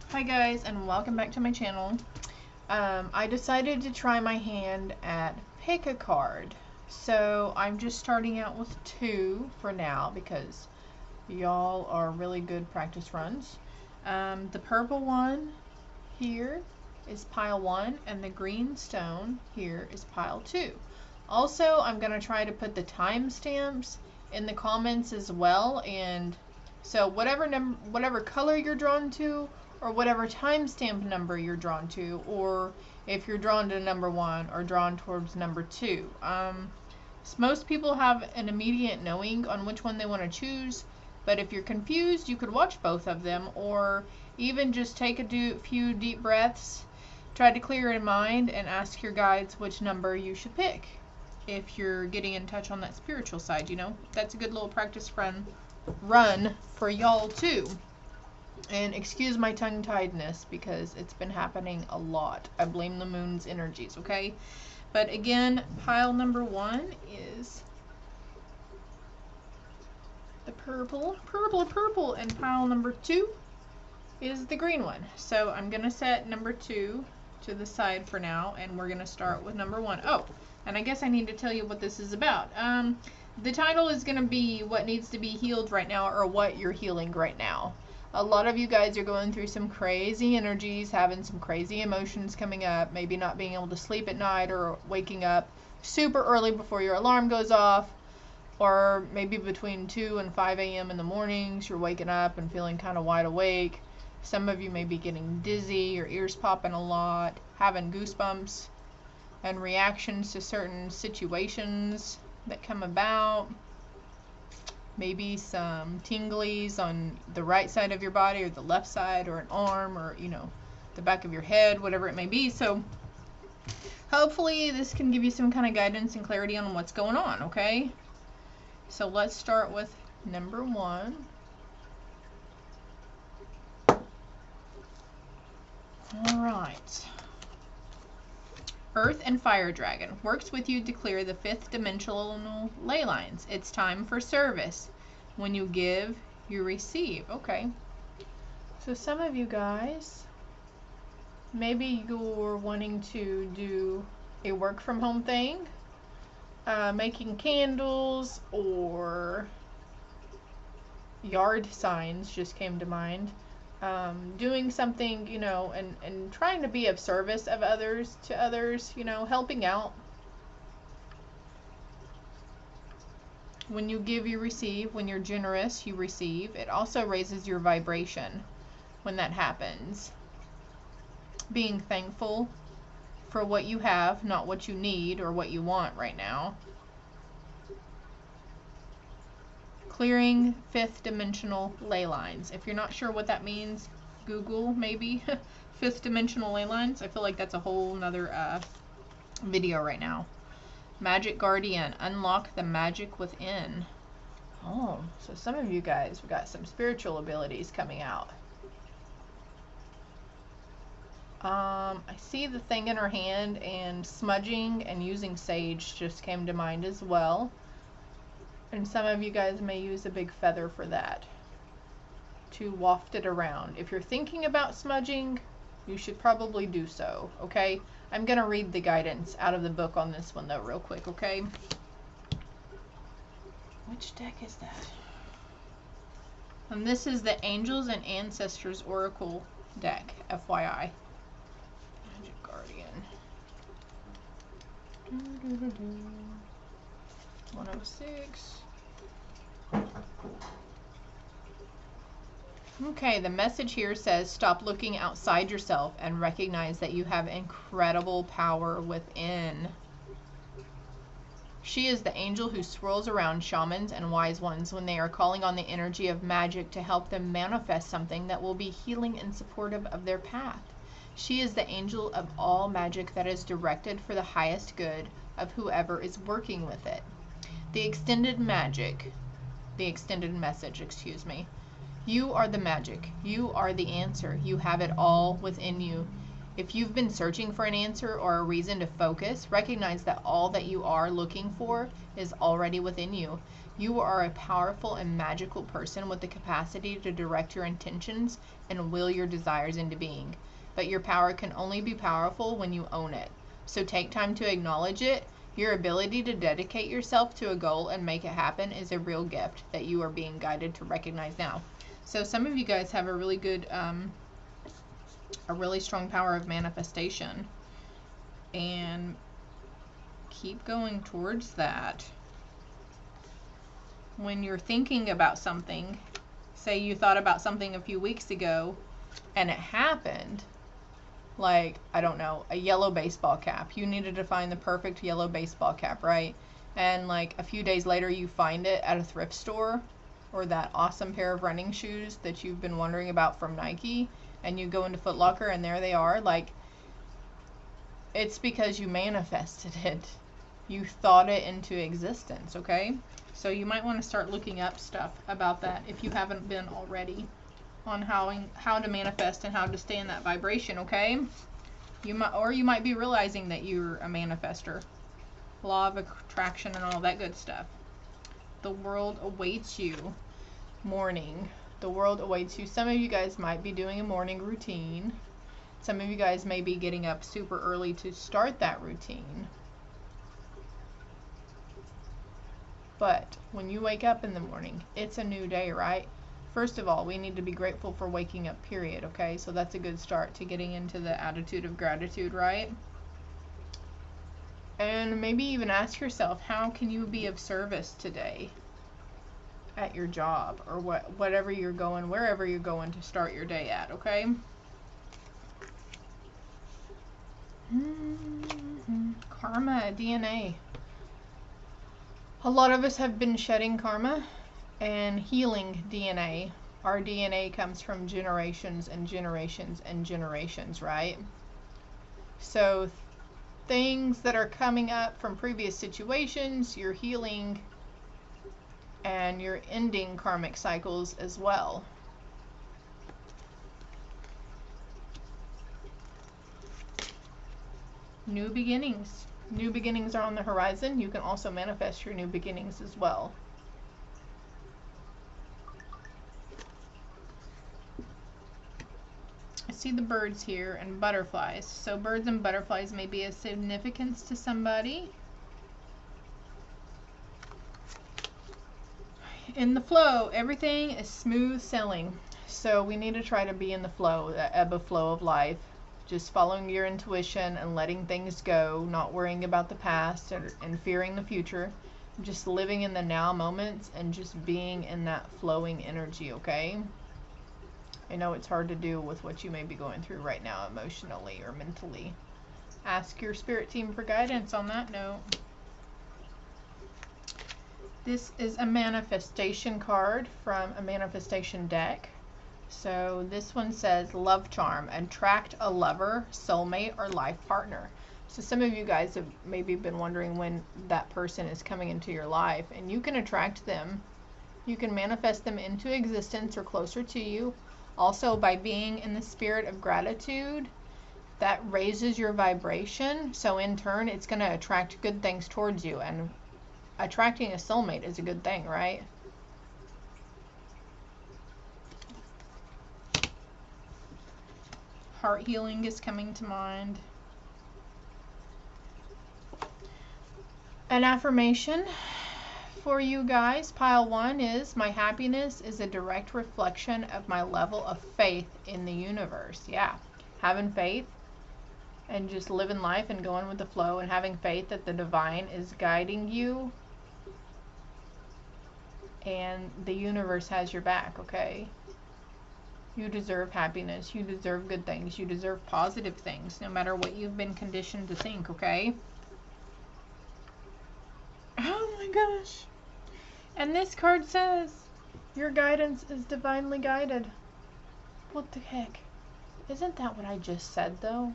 Hi guys, and welcome back to my channel. I decided to try my hand at pick a card. So I'm just starting out with 2 for now because y'all are really good practice runs. The purple one here is pile 1 and the green stone here is pile 2. Also, I'm going to try to put the timestamps in the comments as well, and so whatever color you're drawn to, or whatever timestamp number you're drawn to, or if you're drawn to number 1 or drawn towards number 2. Most people have an immediate knowing on which one they want to choose, but if you're confused, you could watch both of them, or even just take a few deep breaths, try to clear your mind, and ask your guides which number you should pick. If you're getting in touch on that spiritual side, you know, that's a good little practice run for y'all too. And excuse my tongue-tiedness because it's been happening a lot. I blame the moon's energies, okay? But again, pile number 1 is the purple, and pile number 2 is the green one. So I'm gonna set number 2 to the side for now, and we're gonna start with number 1. Oh, and I guess I need to tell you what this is about. The title is gonna be what needs to be healed right now, or what you're healing right now. A lot of you guys are going through some crazy energies, having some crazy emotions coming up, maybe not being able to sleep at night, or waking up super early before your alarm goes off, or maybe between 2 and 5 a.m. in the mornings, you're waking up and feeling kind of wide awake. Some of you may be getting dizzy, your ears popping a lot, having goosebumps, and reactions to certain situations that come about. Maybe some tinglies on the right side of your body, or the left side, or an arm, or, you know, the back of your head, whatever it may be. So hopefully this can give you some kind of guidance and clarity on what's going on, okay? So let's start with number 1. All right. Earth and Fire Dragon works with you to clear the 5th dimensional ley lines. It's time for service. When you give, you receive. Okay. So some of you guys, maybe you're wanting to do a work from home thing, making candles, or yard signs just came to mind. Doing something, you know, and trying to be of service to others, you know, helping out. When you give, you receive. When you're generous, you receive. It also raises your vibration when that happens. Being thankful for what you have, not what you need or what you want right now. Clearing 5th dimensional ley lines. If you're not sure what that means, Google maybe 5th dimensional ley lines. I feel like that's a whole nother video right now. Magic Guardian. Unlock the magic within. Oh, so some of you guys, we got some spiritual abilities coming out. I see the thing in her hand, and smudging and using sage just came to mind as well. And some of you guys may use a big feather for that, to waft it around. If you're thinking about smudging, you should probably do so, okay? I'm going to read the guidance out of the book on this one, though, real quick, okay? Which deck is that? And this is the Angels and Ancestors Oracle deck, FYI. Magic Guardian. 106. Okay, the message here says, stop looking outside yourself and recognize that you have incredible power within. She is the angel who swirls around shamans and wise ones when they are calling on the energy of magic to help them manifest something that will be healing and supportive of their path. She is the angel of all magic that is directed for the highest good of whoever is working with it. The extended message, excuse me. You are the magic. You are the answer. You have it all within you. If you've been searching for an answer or a reason to focus, recognize that all that you are looking for is already within you. You are a powerful and magical person with the capacity to direct your intentions and will your desires into being. But your power can only be powerful when you own it. So take time to acknowledge it. Your ability to dedicate yourself to a goal and make it happen is a real gift that you are being guided to recognize now. So some of you guys have a really good, a really strong power of manifestation. And keep going towards that. When you're thinking about something, say you thought about something a few weeks ago and it happened, like, I don't know, a yellow baseball cap. You needed to find the perfect yellow baseball cap, right? And like a few days later you find it at a thrift store, or that awesome pair of running shoes that you've been wondering about from Nike, and you go into Foot Locker and there they are. Like, it's because you manifested it. You thought it into existence, okay? So you might want to start looking up stuff about that if you haven't been already, on how to manifest and how to stay in that vibration, okay? You might be realizing that you're a manifester. Law of attraction and all that good stuff. The world awaits you. Morning. The world awaits you. Some of you guys might be doing a morning routine. Some of you guys may be getting up super early to start that routine. But when you wake up in the morning, it's a new day, right? First of all, we need to be grateful for waking up, period, okay? So that's a good start to getting into the attitude of gratitude, right? And maybe even ask yourself, how can you be of service today at your job, or whatever you're going, wherever you're going to start your day at, okay? Karma, DNA. A lot of us have been shedding karma and healing DNA. Our DNA comes from generations and generations and generations, right? So things that are coming up from previous situations, you're healing and you're ending karmic cycles as well. New beginnings. New beginnings are on the horizon. You can also manifest your new beginnings as well. I see the birds here and butterflies. So birds and butterflies may be of significance to somebody. In the flow, everything is smooth sailing. So we need to try to be in the flow, the ebb and flow of life. Just following your intuition and letting things go, not worrying about the past and fearing the future. Just living in the now moments and just being in that flowing energy, okay? I know it's hard to do with what you may be going through right now emotionally or mentally. Ask your spirit team for guidance on that note. This is a manifestation card from a manifestation deck. So this one says love charm, attract a lover, soulmate, or life partner. So some of you guys have maybe been wondering when that person is coming into your life, and you can attract them. You can manifest them into existence or closer to you. Also by being in the spirit of gratitude, that raises your vibration. So in turn, it's going to attract good things towards you, and attracting a soulmate is a good thing, right? Heart healing is coming to mind. An affirmation for you guys, pile 1 is, my happiness is a direct reflection of my level of faith in the universe. Yeah, having faith and just living life and going with the flow and having faith that the divine is guiding you and the universe has your back, okay? You deserve happiness. You deserve good things. You deserve positive things, no matter what you've been conditioned to think, okay? Oh my gosh. And this card says, your guidance is divinely guided. What the heck? Isn't that what I just said, though?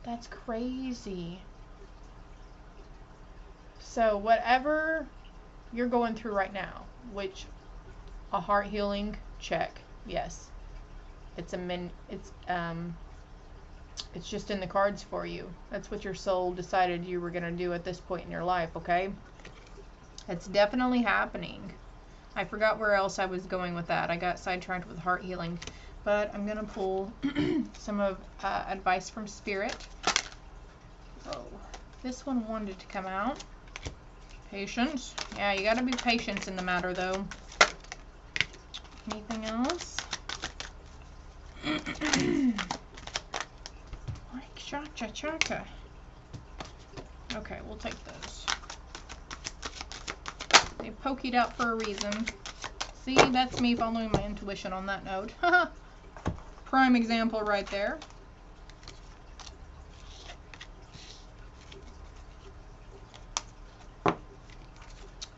That's crazy. So whatever you're going through right now, which a heart healing, check. Yes. It's just in the cards for you. That's what your soul decided you were going to do at this point in your life, okay? It's definitely happening. I forgot where else I was going with that. I got sidetracked with heart healing. But I'm going to pull some of advice from Spirit. Oh, this one wanted to come out. Patience. Yeah, you got to be patient in the matter, though. Anything else? Like cha-cha-cha-cha. Okay, we'll take those. They pokeyed out for a reason. See, that's me following my intuition on that note. Prime example right there.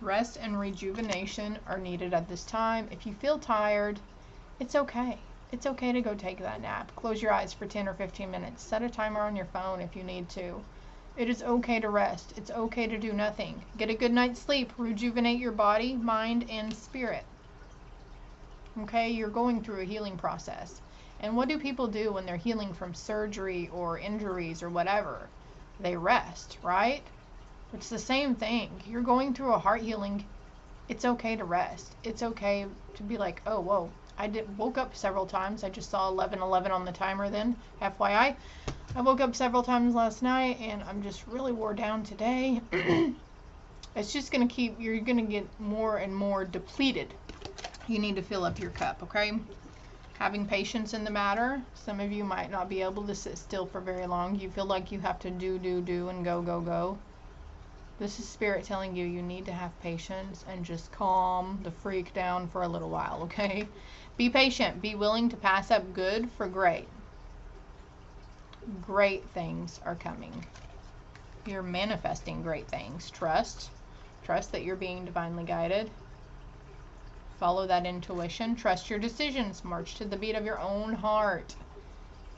Rest and rejuvenation are needed at this time. If you feel tired, it's okay. It's okay to go take that nap. Close your eyes for 10 or 15 minutes. Set a timer on your phone if you need to. It is okay to rest. It's okay to do nothing. Get a good night's sleep. Rejuvenate your body, mind, and spirit. Okay, you're going through a healing process. And what do people do when they're healing from surgery or injuries or whatever? They rest, right? It's the same thing. You're going through a heart healing. It's okay to rest. It's okay to be like, oh, whoa. Woke up several times. I just saw 11:11 on the timer then. FYI. I woke up several times last night and I'm just really wore down today. It's just going to keep, you're going to get more and more depleted. You need to fill up your cup, okay? Having patience in the matter. Some of you might not be able to sit still for very long. You feel like you have to do, and go. This is Spirit telling you need to have patience and just calm the freak down for a little while, okay? Be patient. Be willing to pass up good for great. Great things are coming. You're manifesting great things. Trust. Trust that you're being divinely guided. Follow that intuition. Trust your decisions. March to the beat of your own heart.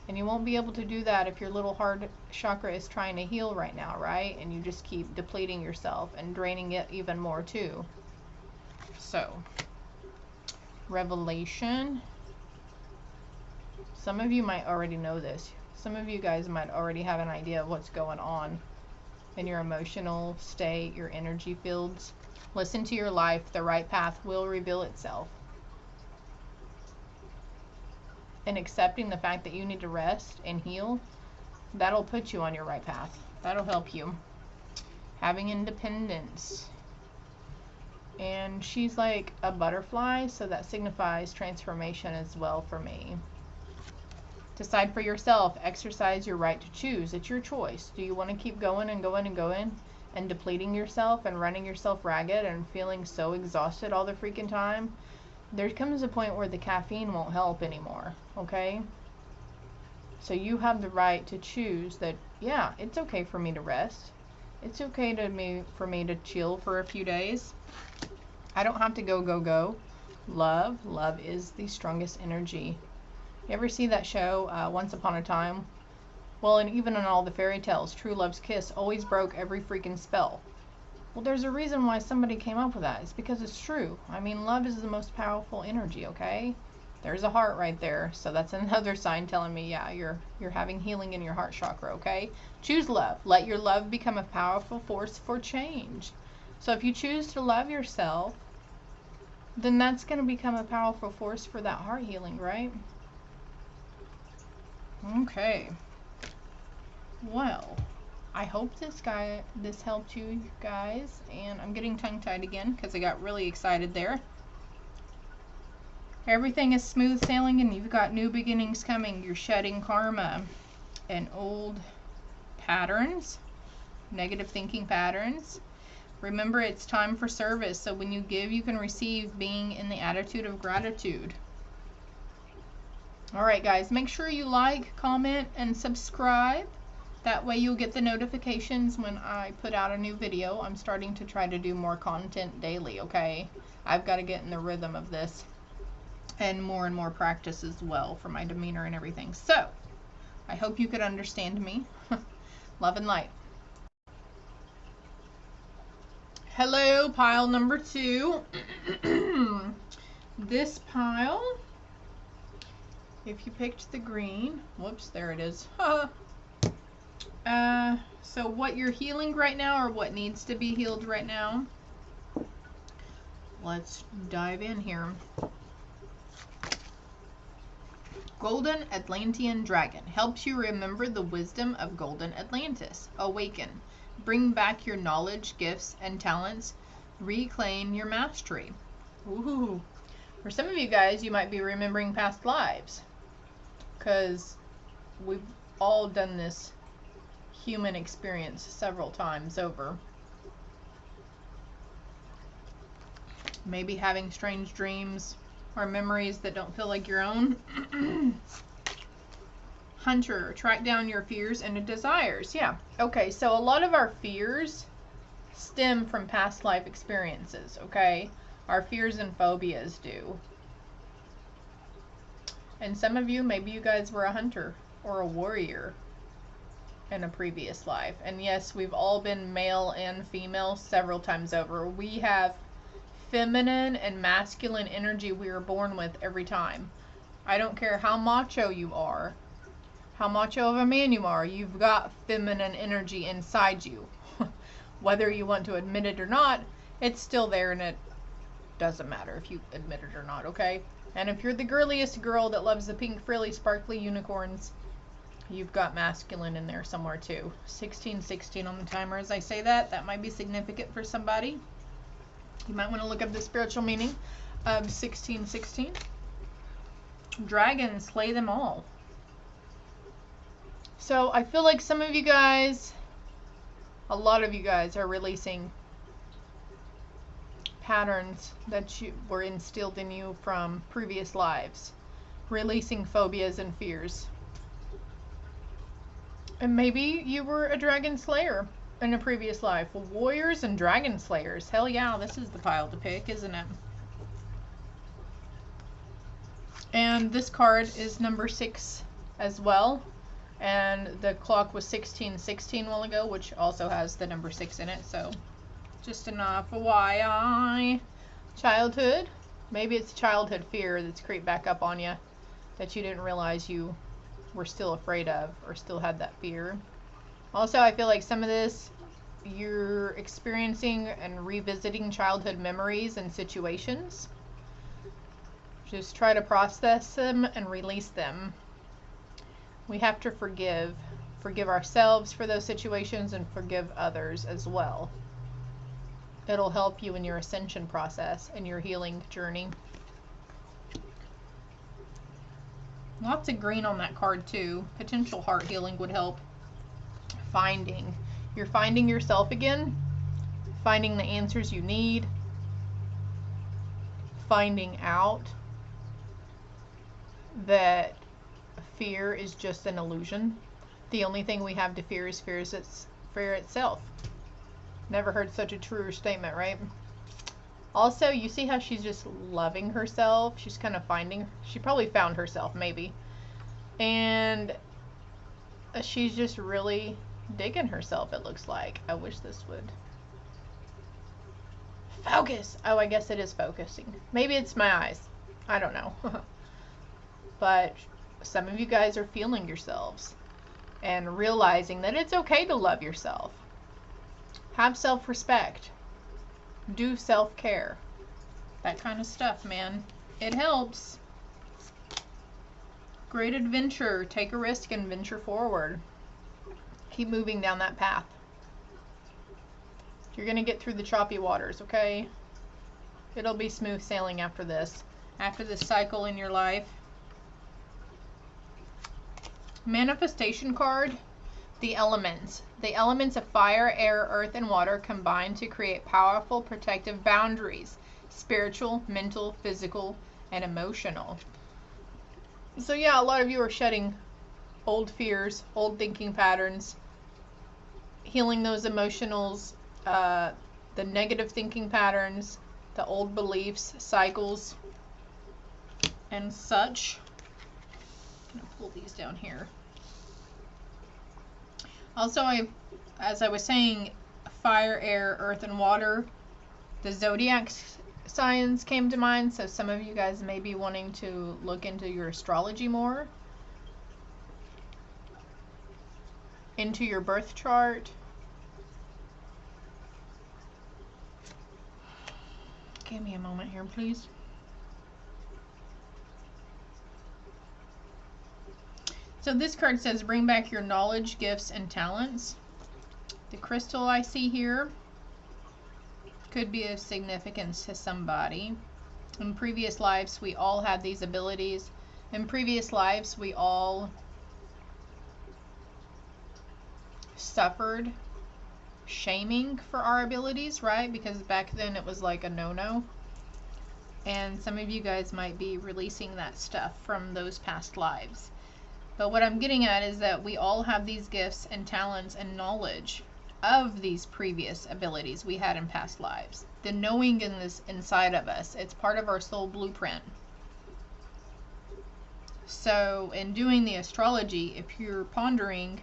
And you won't be able to do that if your little heart chakra is trying to heal right now, right? And you just keep depleting yourself and draining it even more too. So, revelation. Some of you might already know this. Some of you guys might already have an idea of what's going on in your emotional state, your energy fields. Listen to your life. The right path will reveal itself. And accepting the fact that you need to rest and heal, that'll put you on your right path. That'll help you. Having independence. And she's like a butterfly, so that signifies transformation as well for me. Decide for yourself. Exercise your right to choose. It's your choice. Do you want to keep going and depleting yourself and running yourself ragged and feeling so exhausted all the freaking time? There comes a point where the caffeine won't help anymore, okay? So you have the right to choose that, yeah, it's okay for me to rest. It's okay for me to chill for a few days. I don't have to go. Love is the strongest energy. You ever see that show, Once Upon a Time? Well, and even in all the fairy tales, true love's kiss always broke every freaking spell. Well, there's a reason why somebody came up with that. It's because it's true. I mean, love is the most powerful energy, okay? There's a heart right there. So that's another sign telling me, yeah, you're having healing in your heart chakra, okay? Choose love. Let your love become a powerful force for change. So if you choose to love yourself, then that's going to become a powerful force for that heart healing, right? Okay. Well, I hope this helped you guys, and I'm getting tongue-tied again because I got really excited there. Everything is smooth sailing and you've got new beginnings coming. You're shedding karma and old patterns, negative thinking patterns. Remember, it's time for service, so when you give, you can receive, being in the attitude of gratitude. Alright guys, make sure you like, comment, and subscribe. That way you'll get the notifications when I put out a new video. I'm starting to try to do more content daily, okay? I've got to get in the rhythm of this. And more practice as well for my demeanor and everything. So, I hope you could understand me. Love and light. Hello, pile number 2. This pile, if you picked the green, whoops, there it is. So what you're healing right now, or what needs to be healed right now? let's dive in here. Golden Atlantean Dragon helps you remember the wisdom of Golden Atlantis. Awaken. Bring back your knowledge, gifts, and talents. Reclaim your mastery. Ooh. For some of you guys, you might be remembering past lives, because we've all done this human experience several times over. Maybe having strange dreams or memories that don't feel like your own. Hunter, track down your fears and desires. Yeah. Okay, so a lot of our fears stem from past life experiences, okay? Our fears and phobias do. And some of you, maybe you guys were a hunter or a warrior in a previous life. And yes, we've all been male and female several times over. We have feminine and masculine energy we were born with every time. I don't care how macho you are, how macho of a man you are, you've got feminine energy inside you. Whether you want to admit it or not, it's still there, and it doesn't matter if you admit it or not, okay? And if you're the girliest girl that loves the pink, frilly, sparkly unicorns, you've got masculine in there somewhere too. 1616 on the timer as I say that. That might be significant for somebody. You might want to look up the spiritual meaning of 1616. Dragons slay them all. So I feel like some of you guys, a lot of you guys are releasing patterns that were instilled in you from previous lives. Releasing phobias and fears. And maybe you were a dragon slayer in a previous life. Warriors and dragon slayers. Hell yeah, this is the pile to pick, isn't it? And this card is number 6 as well. And the clock was 1616 a while ago, which also has the number 6 in it. So just enough FYI. Childhood. Maybe it's childhood fear that's creeped back up on you that you didn't realize you were still afraid of or still had that fear. Also, I feel like some of this, you're experiencing and revisiting childhood memories and situations. Just try to process them and release them. We have to forgive. Forgive ourselves for those situations and forgive others as well. It'll help you in your ascension process and your healing journey. Lots of green on that card too. Potential heart healing would help. Finding. You're finding yourself again. Finding the answers you need. Finding out that fear is just an illusion. The only thing we have to fear is fear itself. Never heard such a truer statement, right? Also, you see how she's just loving herself? She's kind of finding, she probably found herself, maybe. And she's just really digging herself, it looks like. I wish this would focus. Oh, I guess it is focusing. Maybe it's my eyes. I don't know. But some of you guys are feeling yourselves and realizing that it's okay to love yourself. Have self-respect. Do self-care. That kind of stuff, man. It helps. Great adventure. Take a risk and venture forward. Keep moving down that path. You're going to get through the choppy waters, okay? It'll be smooth sailing after this. After this cycle in your life. Manifestation card. The elements. The elements of fire, air, earth, and water combine to create powerful protective boundaries. Spiritual, mental, physical, and emotional. So yeah, a lot of you are shedding old fears, old thinking patterns, healing those emotionals, the negative thinking patterns, the old beliefs, cycles, and such. I'm gonna pull these down here. Also, as I was saying, fire, air, earth, and water, the zodiac signs came to mind, so some of you guys may be wanting to look into your astrology more, into your birth chart. Okay, Give me a moment here, please. So this card says, bring back your knowledge, gifts, and talents. The crystal I see here could be of significance to somebody. In previous lives, we all had these abilities. In previous lives, we all suffered shaming for our abilities, right? Because back then it was like a no-no. And some of you guys might be releasing that stuff from those past lives. But what I'm getting at is that we all have these gifts and talents and knowledge of these previous abilities we had in past lives. The knowing in this inside of us, it's part of our soul blueprint. So in doing the astrology, if you're pondering,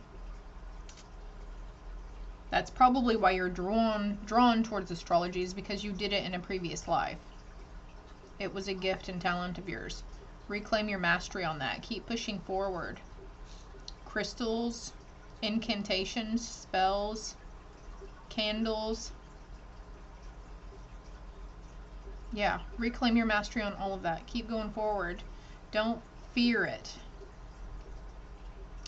that's probably why you're drawn towards astrology, is because you did it in a previous life. It was a gift and talent of yours. Reclaim your mastery on that. Keep pushing forward. Crystals, incantations, spells, candles. Yeah, reclaim your mastery on all of that. Keep going forward. Don't fear it.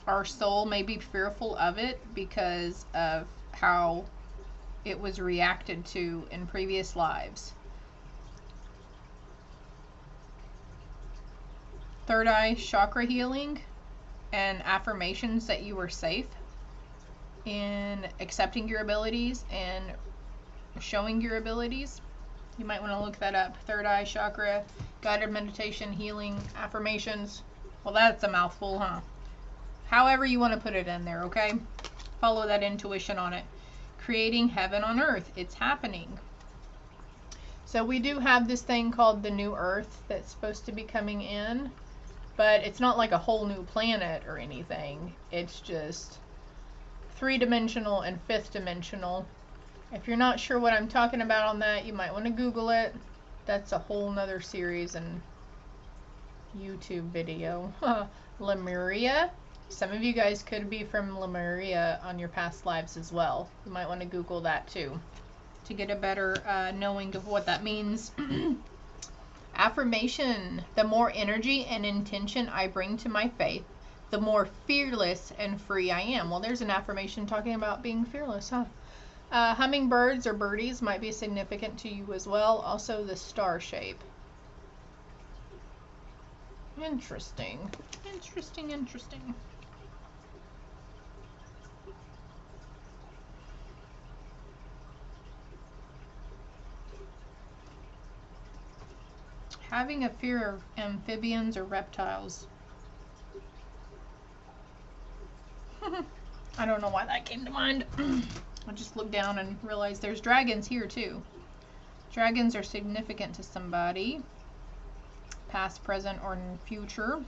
Our soul may be fearful of it because of how it was reacted to in previous lives. Third eye chakra healing and affirmations that you are safe in accepting your abilities and showing your abilities. You might want to look that up. Third eye chakra, guided meditation, healing, affirmations. Well, that's a mouthful, huh? However you want to put it in there, okay? Follow that intuition on it. Creating heaven on earth. It's happening. So we do have this thing called the new earth that's supposed to be coming in, but it's not like a whole new planet or anything. It's just 3-dimensional and 5th dimensional. If you're not sure what I'm talking about on that, you might want to Google it. That's a whole nother series and YouTube video. Lemuria. Some of you guys could be from Lemuria on your past lives as well. You might want to Google that too to get a better knowing of what that means. Affirmation. The more energy and intention I bring to my faith, the more fearless and free I am. Well, there's an affirmation talking about being fearless, huh? Hummingbirds or birdies might be significant to you as well. Also the star shape. Interesting. Interesting, interesting. Having a fear of amphibians or reptiles. I don't know why that came to mind. I just looked down and realized there's dragons here too. Dragons are significant to somebody. Past, present, or in future.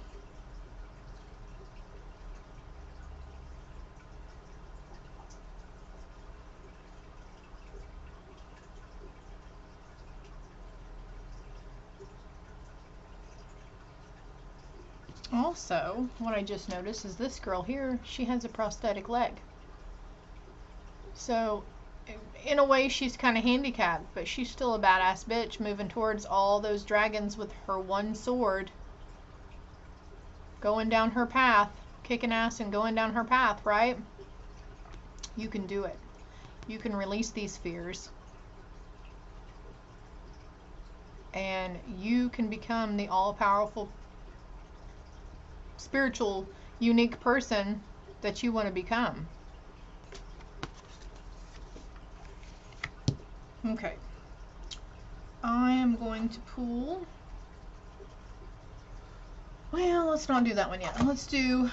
Also, what I just noticed is this girl here, she has a prosthetic leg. So, in a way, she's kind of handicapped, but she's still a badass bitch moving towards all those dragons with her one sword. Going down her path, kicking ass and going down her path, right? You can do it. You can release these fears. And you can become the all-powerful, spiritual, unique person that you want to become. Okay. I am going to pull. Well, let's not do that one yet. Let's do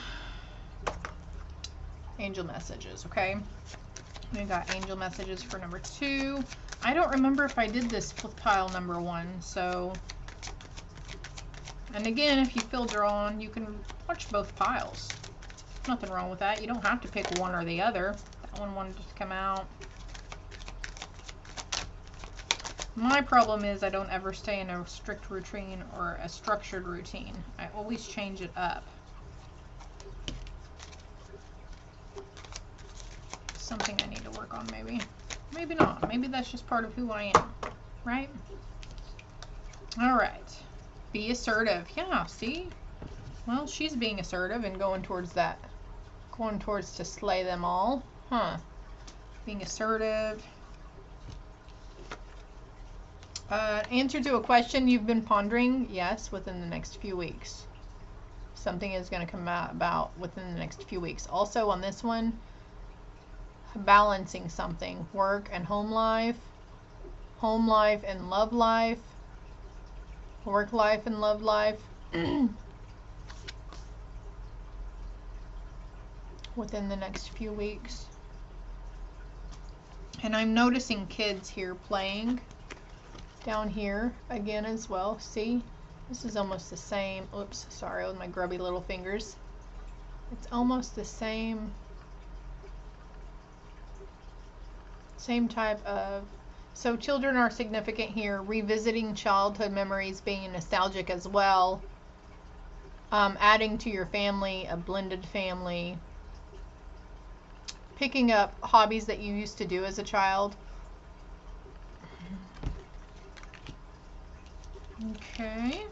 angel messages, okay? We got angel messages for number 2. I don't remember if I did this with pile number 1, so... And again, if you feel drawn, you can watch both piles. Nothing wrong with that. You don't have to pick one or the other. That one wanted to come out. My problem is I don't ever stay in a strict routine or a structured routine. I always change it up. Something I need to work on maybe. Maybe not. Maybe that's just part of who I am, right? All right. Be assertive. Yeah, see? Well, she's being assertive and going towards that. Going towards to slay them all. Huh. Being assertive. Answer to a question you've been pondering. Yes, within the next few weeks. Something is going to come about within the next few weeks. Also on this one, balancing something. Work and home life. Home life and love life. Work life and love life. Within the next few weeks. And I'm noticing kids here playing down here again as well. See? This is almost the same. Oops, sorry with my grubby little fingers. It's almost the same type of. So children are significant here. Revisiting childhood memories, being nostalgic as well. Adding to your family, a blended family. Picking up hobbies that you used to do as a child. Okay.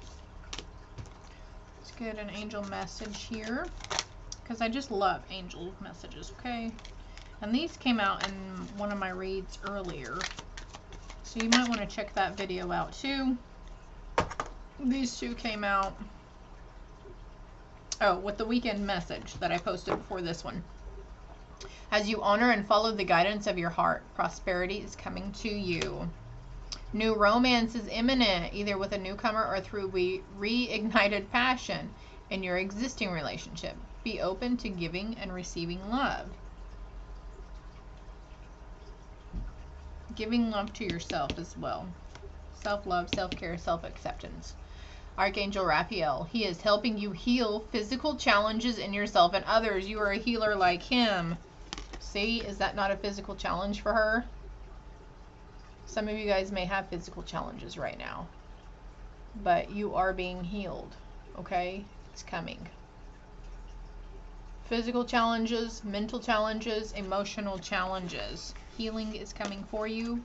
Let's get an angel message here. Because I just love angel messages, okay? And these came out in one of my reads earlier. So you might want to check that video out too. These two came out. Oh, with the weekend message that I posted before this one. As you honor and follow the guidance of your heart, prosperity is coming to you. New romance is imminent, either with a newcomer or through reignited passion in your existing relationship. Be open to giving and receiving love. Giving love to yourself as well. Self-love, self-care, self-acceptance. Archangel Raphael, he is helping you heal physical challenges in yourself and others. You are a healer like him. See, is that not a physical challenge for her? Some of you guys may have physical challenges right now, but you are being healed, okay? It's coming. Physical challenges, mental challenges, emotional challenges. Healing is coming for you,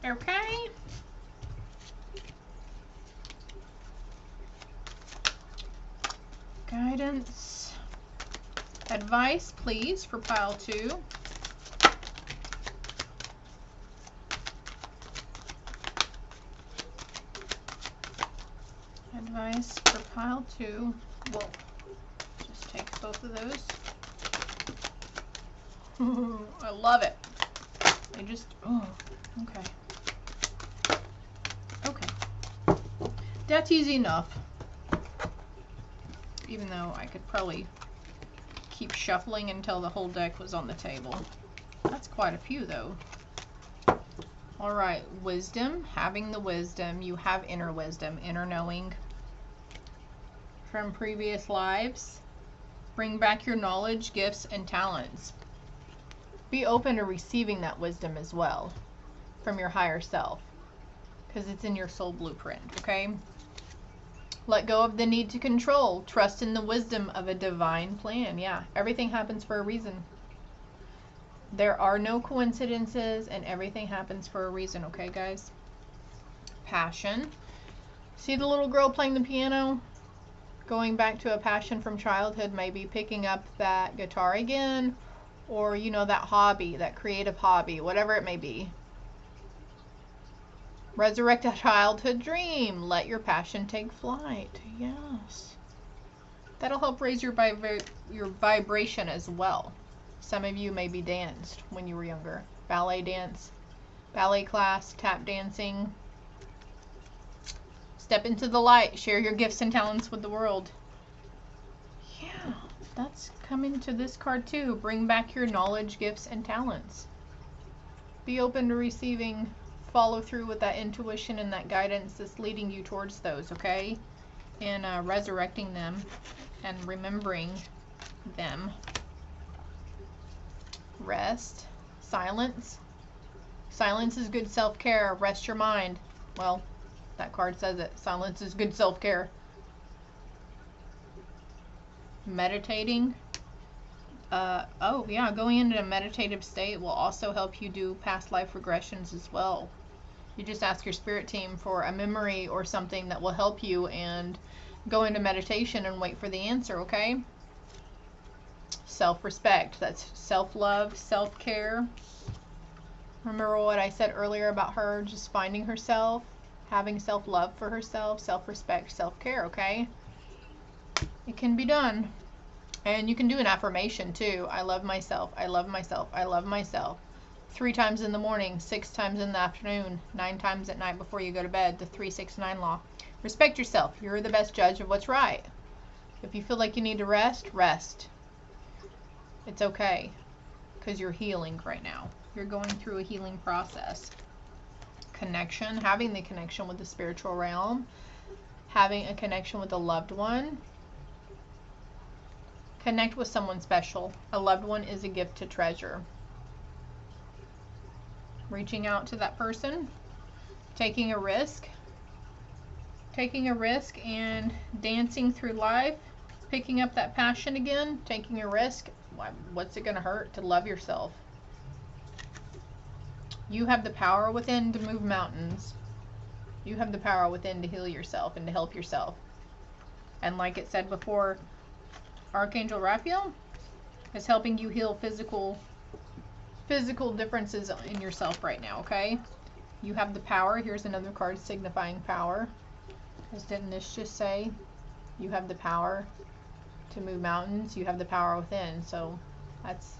okay? Guidance. Advice, please, for pile 2. Advice for pile 2. Whoa. Just take both of those. I love it. I just, oh, okay. Okay. That's easy enough. Even though I could probably keep shuffling until the whole deck was on the table. That's quite a few though. Alright, wisdom. Having the wisdom. You have inner wisdom, inner knowing from previous lives. Bring back your knowledge, gifts, and talents. Be open to receiving that wisdom as well from your higher self, because it's in your soul blueprint, okay? Let go of the need to control. Trust in the wisdom of a divine plan. Yeah, everything happens for a reason. There are no coincidences, and everything happens for a reason, okay, guys? Passion. See the little girl playing the piano? Going back to a passion from childhood, maybe picking up that guitar again, or, you know, that hobby, that creative hobby, whatever it may be. Resurrect a childhood dream. Let your passion take flight. Yes. That'll help raise your vibration as well. Some of you maybe danced when you were younger. Ballet dance, ballet class, tap dancing. Step into the light. Share your gifts and talents with the world. Yeah, that's coming to this card too. Bring back your knowledge, gifts, and talents. Be open to receiving. Follow through with that intuition and that guidance that's leading you towards those, okay? And resurrecting them and remembering them. Rest. Silence. Silence is good self-care. Rest your mind. Well, that card says it. Silence is good self-care. Meditating. Oh yeah, going into a meditative state will also help you do past life regressions as well. You just ask your spirit team for a memory or something that will help you, and go into meditation and wait for the answer, okay? Self-respect. That's self-love, self-care. Remember what I said earlier about her just finding herself, having self-love for herself, self-respect, self-care, okay? It can be done. And you can do an affirmation too. I love myself, I love myself, I love myself. 3 times in the morning, 6 times in the afternoon, 9 times at night before you go to bed. The 3-6-9 law. Respect yourself. You're the best judge of what's right. If you feel like you need to rest, rest. It's okay, because you're healing right now. You're going through a healing process. Connection, having the connection with the spiritual realm, having a connection with a loved one. Connect with someone special. A loved one is a gift to treasure. Reaching out to that person, taking a risk and dancing through life, picking up that passion again, taking a risk. What's it going to hurt to love yourself? You have the power within to move mountains. You have the power within to heal yourself and to help yourself. And like it said before, Archangel Raphael is helping you heal physical differences in yourself right now, okay? You have the power. Here's another card signifying power. As didn't this just say? You have the power to move mountains. You have the power within. So that's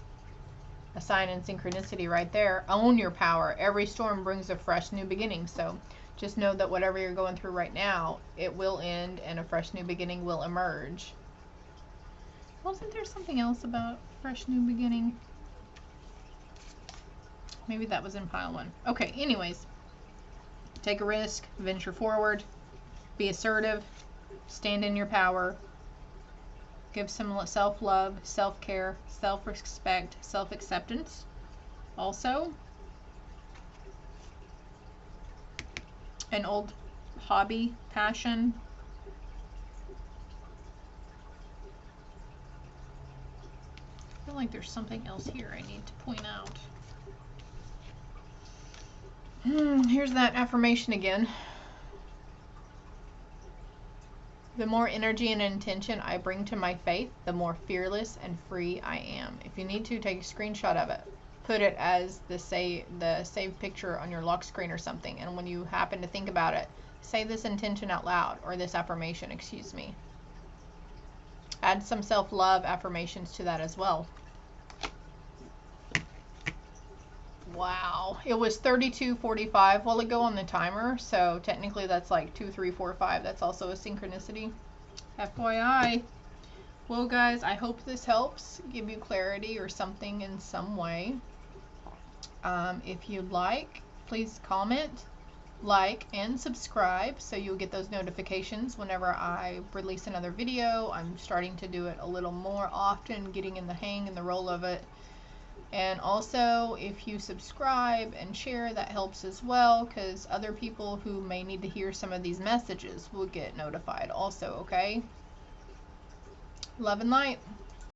a sign and synchronicity right there. Own your power. Every storm brings a fresh new beginning. So just know that whatever you're going through right now, it will end and a fresh new beginning will emerge. Wasn't there something else about fresh new beginning? Maybe that was in pile 1. Okay, anyways. Take a risk. Venture forward. Be assertive. Stand in your power. Give some self-love, self-care, self-respect, self-acceptance. Also, an old hobby, passion. I feel like there's something else here I need to point out. Here's that affirmation again. The more energy and intention I bring to my faith, the more fearless and free I am. If you need to, take a screenshot of it. Put it as the save picture on your lock screen or something. And when you happen to think about it, say this intention out loud, or this affirmation, excuse me. Add some self-love affirmations to that as well. Wow, it was 32:45 while ago on the timer, so technically that's like 2, 3, 4, 5. That's also a synchronicity. FYI. Well, guys, I hope this helps give you clarity or something in some way. If you'd like, please comment, like, and subscribe so you'll get those notifications whenever I release another video. I'm starting to do it a little more often, getting in the hang and the roll of it. And also, if you subscribe and share, that helps as well, because other people who may need to hear some of these messages will get notified also, okay? Love and light.